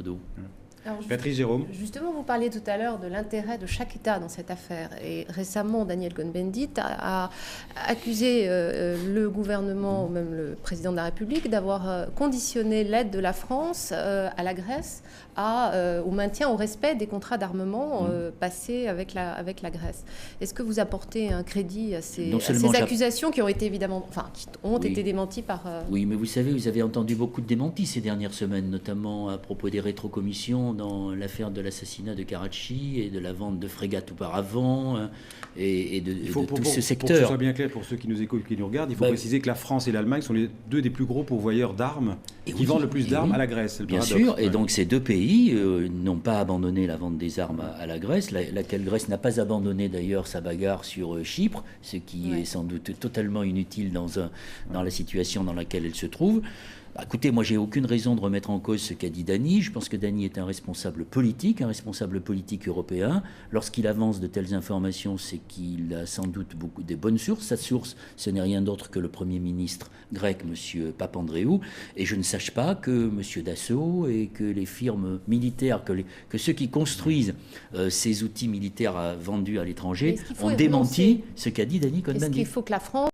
d'eau. Alors, Patrice Jérôme. Justement, vous parliez tout à l'heure de l'intérêt de chaque État dans cette affaire. Et récemment, Daniel Cohn-Bendit a accusé le gouvernement, ou même le président de la République, d'avoir conditionné l'aide de la France à la Grèce au maintien, au respect des contrats d'armement passés avec la Grèce. Est-ce que vous apportez un crédit à ces accusations qui ont été évidemment, qui ont été démenties par... Oui, mais vous savez, vous avez entendu beaucoup de démentis ces dernières semaines, notamment à propos des rétrocommissions dans l'affaire de l'assassinat de Karachi et de la vente de frégates auparavant et de tout ce secteur. Pour que ce soit bien clair pour ceux qui nous écoutent, qui nous regardent, il faut préciser que la France et l'Allemagne sont les deux des plus gros pourvoyeurs d'armes qui vendent le plus d'armes à la Grèce. Bien sûr, et donc ces deux pays n'ont pas abandonné la vente des armes à la Grèce, laquelle Grèce n'a pas abandonné d'ailleurs sa bagarre sur Chypre, ce qui est sans doute totalement inutile dans la situation dans laquelle elle se trouve. Écoutez, moi, j'ai aucune raison de remettre en cause ce qu'a dit Dany. Je pense que Dany est un responsable politique européen. Lorsqu'il avance de telles informations, c'est qu'il a sans doute beaucoup des bonnes sources. Sa source, ce n'est rien d'autre que le Premier ministre grec, M. Papandréou. Et je ne sache pas que M. Dassault et que les firmes militaires, que ceux qui construisent ces outils militaires vendus à l'étranger ont démenti ce qu'a dit Dany Cohn-Bendit. Est-ce qu'il faut que la France